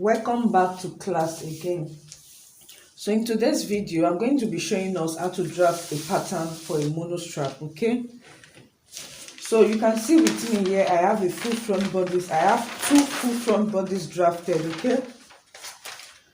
Welcome back to class again. So in today's video, I'm going to be showing us how to draft a pattern for a monostrap, okay? So you can see with me here, I have a full front bodice. I have two full front bodies drafted, okay?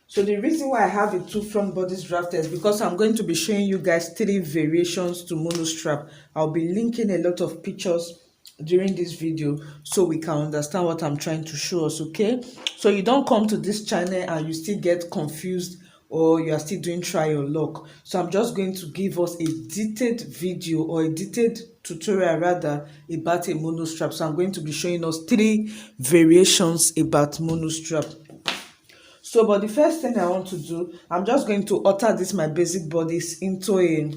So the reason why I have a two front bodies drafted is because I'm going to be showing you guys 3 variations to monostrap. I'll be linking a lot of pictures during this video so we can understand what I'm trying to show us, okay? So you don't come to this channel and you still get confused or you are still doing try your luck. So I'm just going to give us a detailed video or a detailed tutorial rather about a monostrap. So I'm going to be showing us 3 variations about monostrap. So but the first thing I want to do, I'm just going to alter this my basic bodice into a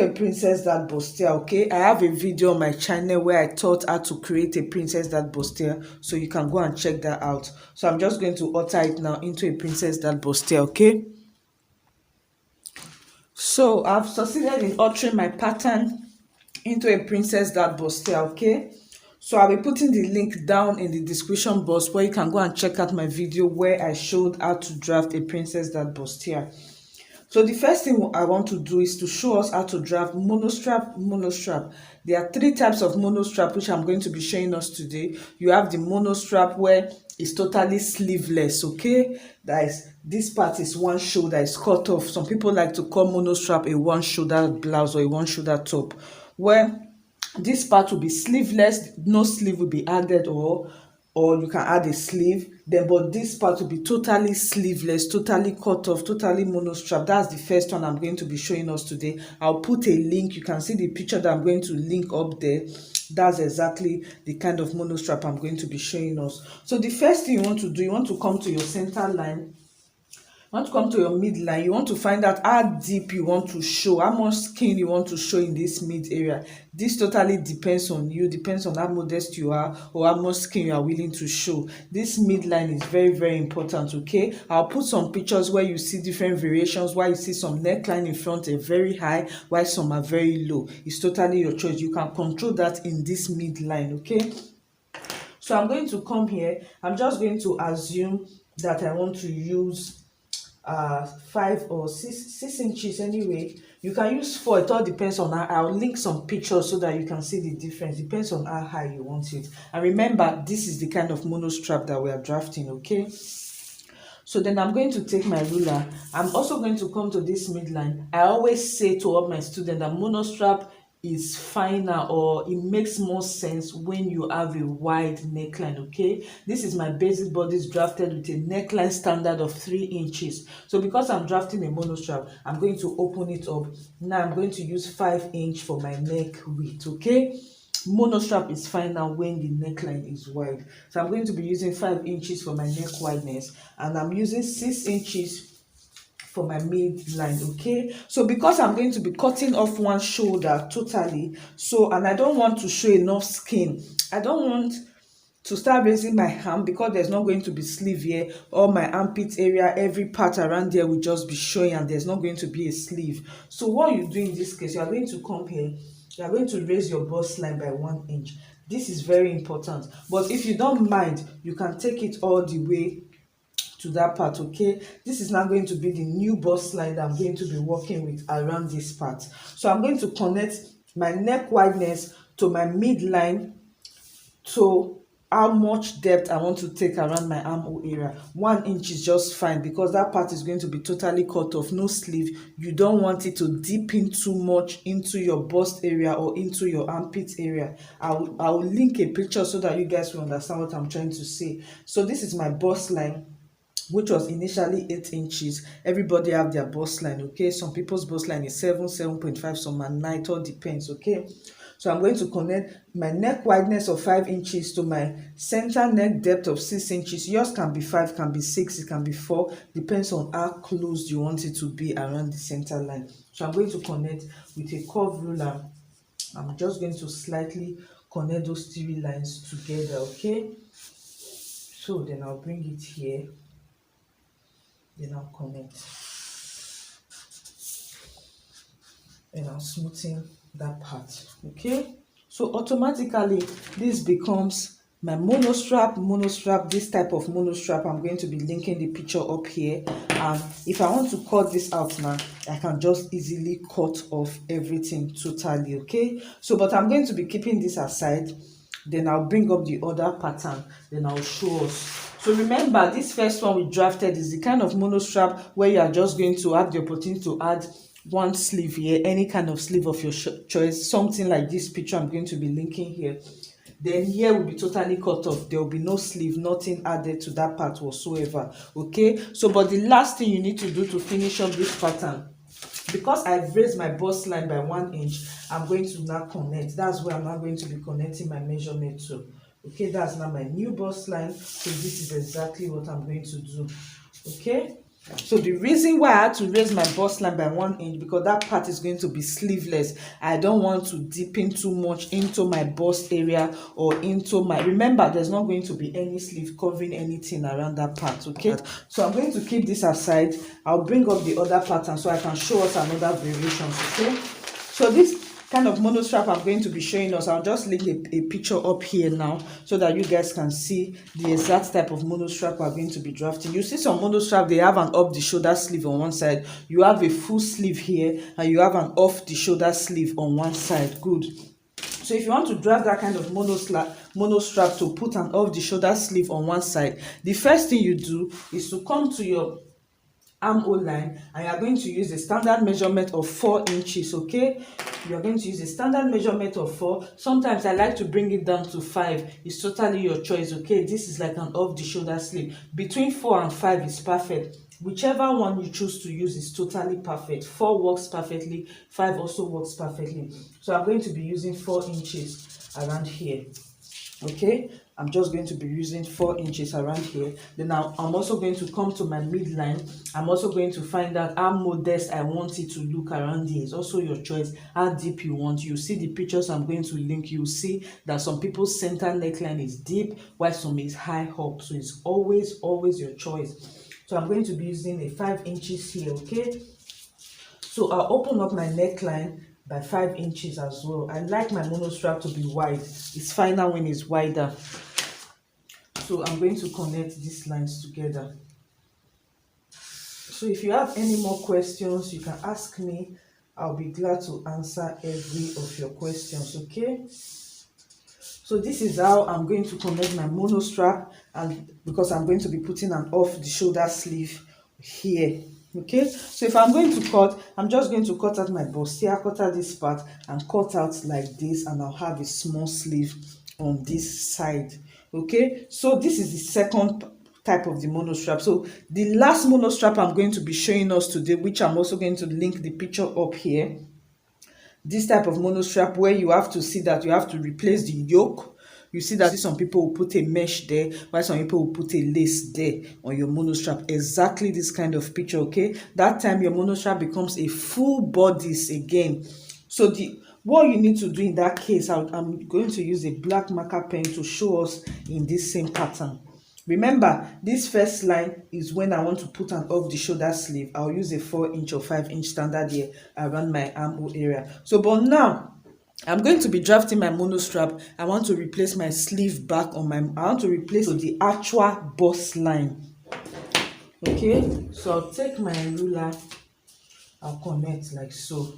princess that bustier, okay? I have a video on my channel where I taught how to create a princess that bustier, so you can go and check that out. So I'm just going to alter it now into a princess that bustier, okay? So I've succeeded in altering my pattern into a princess that bustier, okay? So I'll be putting the link down in the description box where you can go and check out my video where I showed how to draft a princess that bustier. So the first thing I want to do is to show us how to draft monostrap. There are 3 types of monostrap which I'm going to be showing us today. You have the monostrap where it's totally sleeveless, okay? That is, this part is one shoulder, is cut off. Some people like to call monostrap a one shoulder blouse or a one shoulder top, where this part will be sleeveless, no sleeve will be added, or you can add a sleeve then, but this part will be totally sleeveless, totally cut off, totally monostrap. That's the first one I'm going to be showing us today. I'll put a link. You can see the picture that I'm going to link up there. That's exactly the kind of monostrap I'm going to be showing us. So the first thing you want to do, you want to come to your center line. You want to come to your midline. You want to find out how deep you want to show, how much skin you want to show in this mid area. This totally depends on you, depends on how modest you are or how much skin you are willing to show. This midline is very, very important, okay? I'll put some pictures where you see different variations, where you see some neckline in front are very high, while some are very low. It's totally your choice. You can control that in this midline, okay? So I'm going to come here. I'm just going to assume that I want to use 5 or 6 inches anyway. You can use 4. It all depends on how. I'll link some pictures so that you can see the difference. Depends on how high you want it. And remember, this is the kind of monostrap that we are drafting, okay? So then I'm going to take my ruler. I'm also going to come to this midline. I always say to all my students that monostrap is finer, or it makes more sense when you have a wide neckline, okay? This is my basic bodice drafted with a neckline standard of 3 inches. So because I'm drafting a monostrap, I'm going to open it up. Now I'm going to use 5 inch for my neck width, okay? Monostrap is finer when the neckline is wide. So I'm going to be using 5 inches for my neck wideness, and I'm using 6 inches for my midline, okay? So because I'm going to be cutting off one shoulder totally, so, and I don't want to show enough skin, I don't want to start raising my arm because there's not going to be sleeve here. All my armpit area, every part around there will just be showing, and there's not going to be a sleeve. So what you do in this case, you are going to come here, you are going to raise your bust line by 1 inch. This is very important, but if you don't mind, you can take it all the way to that part, okay? This is now going to be the new bust line that I'm going to be working with around this part. So I'm going to connect my neck wideness to my midline, to how much depth I want to take around my armhole area. 1 inch is just fine because that part is going to be totally cut off, no sleeve. You don't want it to dip in too much into your bust area or into your armpit area. I will link a picture so that you guys will understand what I'm trying to say. So this is my bust line, which was initially 8 inches. Everybody have their bust line, okay? Some people's bust line is 7, 7.5, some are 9, it all depends, okay? So I'm going to connect my neck wideness of 5 inches to my center neck depth of 6 inches. Yours can be 5, can be 6, it can be 4, depends on how close you want it to be around the center line. So I'm going to connect with a curved ruler. I'm just going to slightly connect those 3 lines together, okay? So then I'll bring it here. Then I'll connect, and I'll smoothen that part, okay? So automatically this becomes my monostrap, this type of monostrap. I'm going to be linking the picture up here, and if I want to cut this out now, I can just easily cut off everything totally. Okay, so but I'm going to be keeping this aside, then I'll bring up the other pattern, then I'll show us. So remember, this first one we drafted is the kind of monostrap where you are just going to have the opportunity to add one sleeve here, any kind of sleeve of your choice, something like this picture I'm going to be linking here. Then here will be totally cut off. There will be no sleeve, nothing added to that part whatsoever. Okay, so but the last thing you need to do to finish up this pattern, because I've raised my bust line by 1 inch, I'm going to now connect. That's where I'm now going to be connecting my measurement to. Okay, that's now my new bust line. So this is exactly what I'm going to do. Okay, so the reason why I had to raise my bust line by 1 inch, because that part is going to be sleeveless. I don't want to dip in too much into my bust area or into my, remember there's not going to be any sleeve covering anything around that part. Okay, so I'm going to keep this aside. I'll bring up the other pattern so I can show us another variations. Okay, so this kind of monostrap I'm going to be showing us, I'll just link a picture up here now so that you guys can see the exact type of monostrap we're going to be drafting. You see some monostrap, they have an up the shoulder sleeve on one side, you have a full sleeve here, and you have an off the shoulder sleeve on one side. Good. So if you want to draft that kind of monostrap to put an off the shoulder sleeve on one side, the first thing you do is to come to your armhole line, and you are going to use a standard measurement of 4 inches. Okay, you are going to use a standard measurement of 4. Sometimes I like to bring it down to 5. It's totally your choice. Okay, this is like an off the shoulder sleeve. Between 4 and 5 is perfect. Whichever one you choose to use is totally perfect. 4 works perfectly, 5 also works perfectly. So I'm going to be using 4 inches around here. Okay, I'm just going to be using 4 inches around here. Then I'm also going to come to my midline. I'm also going to find out how modest I want it to look around here. It's also your choice how deep you want. You see the pictures I'm going to link, you see that some people's center neckline is deep while some is high up. So it's always your choice. So I'm going to be using a 5 inches here. Okay, so I'll open up my neckline by 5 inches as well. I like my monostrap to be wide. It's finer when it's wider. So I'm going to connect these lines together. So if you have any more questions, you can ask me. I'll be glad to answer every of your questions. Okay, so this is how I'm going to connect my monostrap, and because I'm going to be putting an off the shoulder sleeve here. Okay, so if I'm going to cut, I'm just going to cut out my bustier, cut out this part and cut out like this, and I'll have a small sleeve on this side. Okay, so this is the second type of the monostrap. So the last monostrap I'm going to be showing us today, which I'm also going to link the picture up here, this type of monostrap where you have to see that you have to replace the yoke. You see that some people will put a mesh there, while some people will put a lace there on your monostrap. Exactly this kind of picture. Okay, that time your monostrap becomes a full bodice again. So what you need to do in that case, I'm going to use a black marker pen to show us in this same pattern. Remember, this first line is when I want to put an off the shoulder sleeve. I'll use a 4 inch or 5 inch standard here around my armhole area. So but now I'm going to be drafting my monostrap. I want to replace my sleeve back on I want to replace the actual bust line. Okay, so I'll take my ruler, I'll connect like so.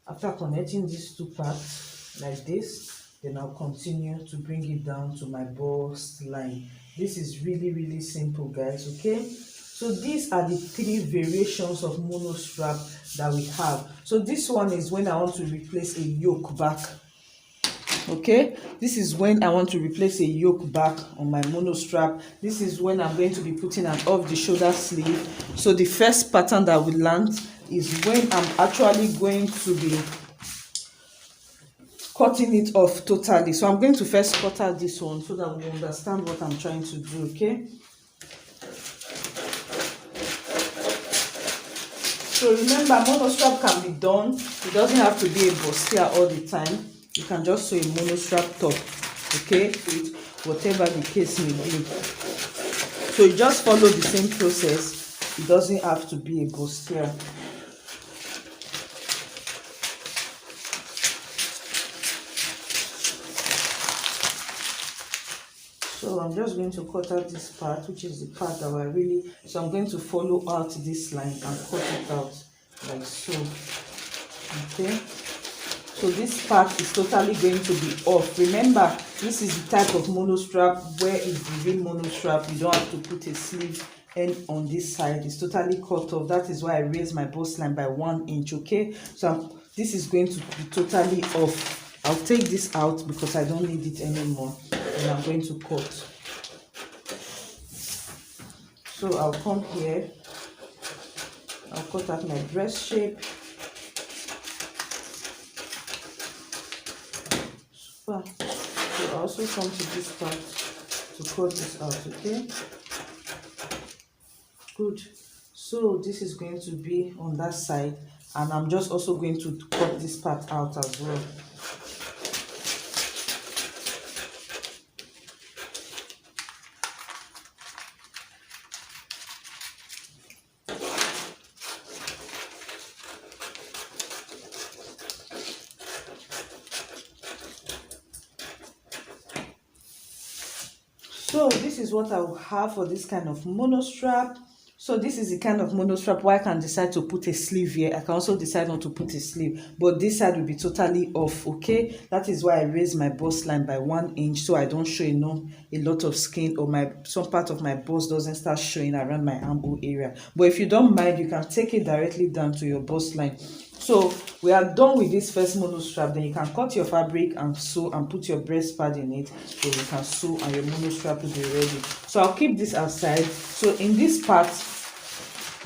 After connecting these two parts like this, then I'll continue to bring it down to my bust line. This is really simple, guys. Okay, so these are the 3 variations of monostrap that we have. So this one is when I want to replace a yoke back. Okay, this is when I want to replace a yoke back on my monostrap. This is when I'm going to be putting an off the shoulder sleeve. So the first pattern that we learned is when I'm actually going to be cutting it off totally. So I'm going to first cut out this one so that we understand what I'm trying to do. Okay, so remember, monostrap can be done, it doesn't have to be a bustier all the time. You can just sew a monostrap top, okay, whatever the case may be. So you just follow the same process. It doesn't have to be a bustier. I'm just going to cut out this part, which is the part that we're really, so I'm going to follow out this line and cut it out like so. Okay, so this part is totally going to be off. Remember, this is the type of monostrap where it's the real monostrap. You don't have to put a sleeve end on this side. It's totally cut off. That is why I raised my bust line by 1 inch. Okay, so this is going to be totally off. I'll take this out because I don't need it anymore, and I'm going to cut. So I'll come here, I'll cut out my breast shape. Super. So I'll also come to this part to cut this out. Okay, good. So this is going to be on that side, and I'm just also going to cut this part out as well. So this is what I will have for this kind of monostrap. So this is the kind of monostrap where I can decide to put a sleeve here. I can also decide not to put a sleeve, but this side will be totally off. Okay, that is why I raised my bust line by 1 inch, so I don't show a lot of skin, or some part of my bust doesn't start showing around my armhole area. But if you don't mind, you can take it directly down to your bust line. So we are done with this first monostrap. Then you can cut your fabric and sew and put your breast pad in it, so you can sew and your monostrap will be ready. So I'll keep this aside. So in this part,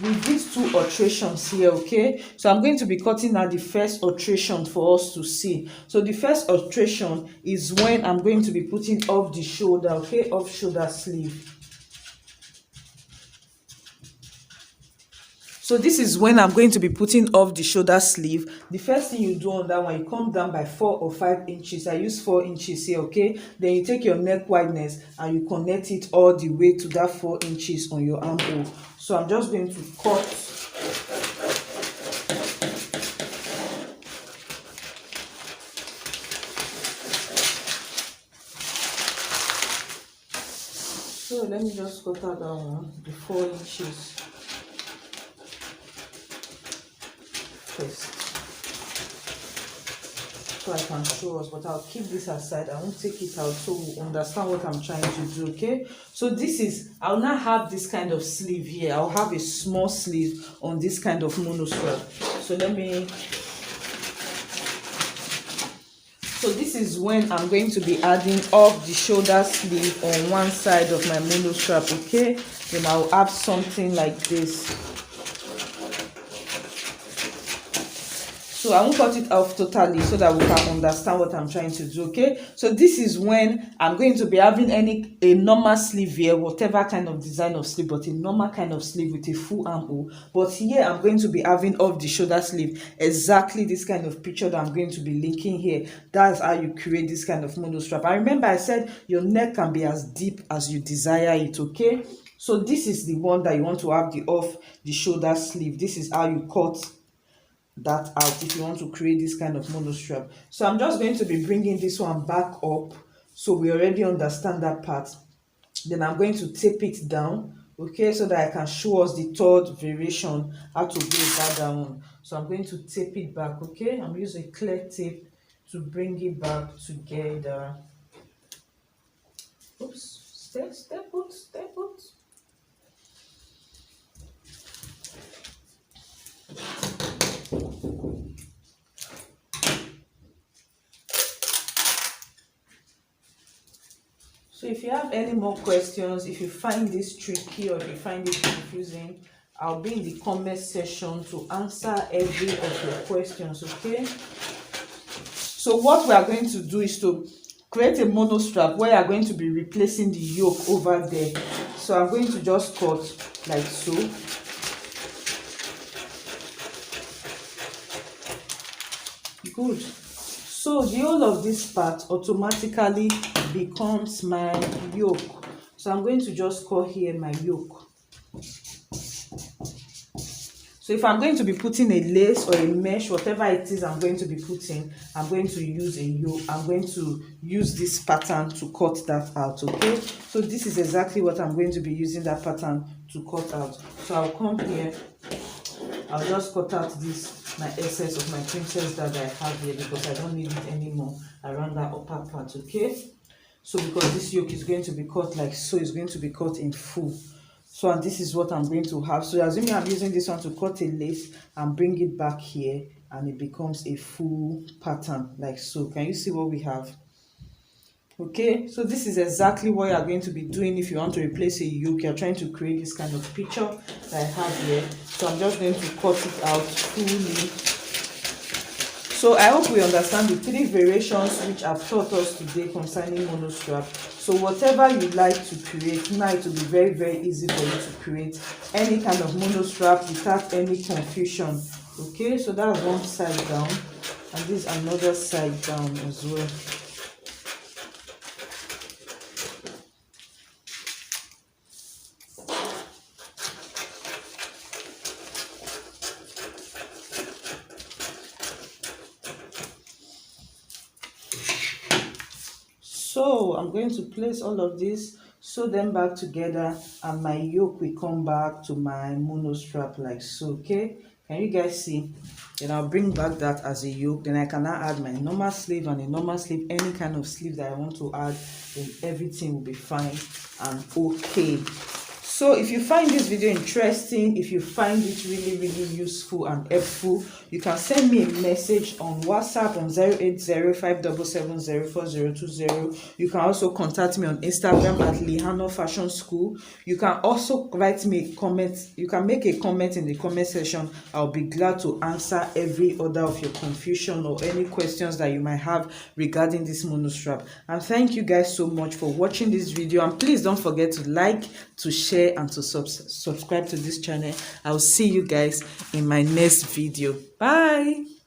with these 2 alterations here, okay, so I'm going to be cutting out the first alteration for us to see. So the first alteration is when I'm going to be putting off the shoulder, okay, off shoulder sleeve. So this is when I'm going to be putting off the shoulder sleeve. The first thing you do on that one, you come down by 4 or 5 inches. I use 4 inches here, okay? Then you take your neck wideness and you connect it all the way to that 4 inches on your armhole. So I'm just going to cut. So let me just cut out that one, the 4 inches. First, so I can show us, but I'll keep this aside. I won't take it out, so we'll understand what I'm trying to do. Okay, so this is, I'll not have this kind of sleeve here. I'll have a small sleeve on this kind of monostrap. So so this is when I'm going to be adding off the shoulder sleeve on one side of my monostrap. Okay, then I'll add something like this. So I won't cut it off totally so that we can understand what I'm trying to do. Okay, so this is when I'm going to be having a normal sleeve here, whatever kind of design of sleeve, but a normal kind of sleeve with a full armhole. But here I'm going to be having off the shoulder sleeve, exactly this kind of picture that I'm going to be linking here. That's how you create this kind of monostrap. I remember I said your neck can be as deep as you desire it. Okay, so this is the one that you want to have the off the shoulder sleeve. This is how you cut that out if you want to create this kind of monostrap. So I'm just going to be bringing this one back up, so we already understand that part. Then I'm going to tape it down, okay, so that I can show us the third variation, how to glue that down. So I'm going to tape it back. Okay, I'm using clear tape to bring it back together. Oops, step put. So if you have any more questions, if you find this tricky or if you find it confusing, I'll be in the comment section to answer every of your questions. Okay, so what we are going to do is to create a monostrap where you are going to be replacing the yoke over there. So I'm going to just cut like so. Good. So the whole of this part automatically becomes my yoke. So I'm going to just cut here my yoke. So if I'm going to be putting a lace or a mesh, whatever it is I'm going to be putting, I'm going to use a yoke. I'm going to use this pattern to cut that out, okay? So this is exactly what I'm going to be using that pattern to cut out. So I'll come here, I'll just cut out this, my excess of my princess that I have here, because I don't need it anymore around that upper part, okay? So because this yoke is going to be cut like so, it's going to be cut in full. So and this is what I'm going to have. So assuming I'm using this one to cut a lace and bring it back here, and it becomes a full pattern like so. Can you see what we have? Okay, so this is exactly what you are going to be doing if you want to replace a yoke. You're trying to create this kind of picture that I have here. So I'm just going to cut it out fully. So I hope we understand the 3 variations which I've taught us today concerning monostrap. So whatever you like to create, now it will be very, very easy for you to create any kind of monostrap without any confusion. Okay, so that's one side down, and this is another side down as well. So I'm going to place all of this, sew them back together, and my yoke will come back to my monostrap like so. Okay, can you guys see? Then I'll bring back that as a yoke. Then I can now add my normal sleeve and a normal sleeve, any kind of sleeve that I want to add, then everything will be fine and okay. So if you find this video interesting, if you find it really, really useful and helpful, you can send me a message on WhatsApp on 08057704020. You can also contact me on Instagram at Lihano Fashion School. You can also write me a comment. You can make a comment in the comment section. I'll be glad to answer every other of your confusion or any questions that you might have regarding this monostrap. And thank you guys so much for watching this video. And please don't forget to like, to share, and to subscribe to this channel. I'll see you guys in my next video. Bye.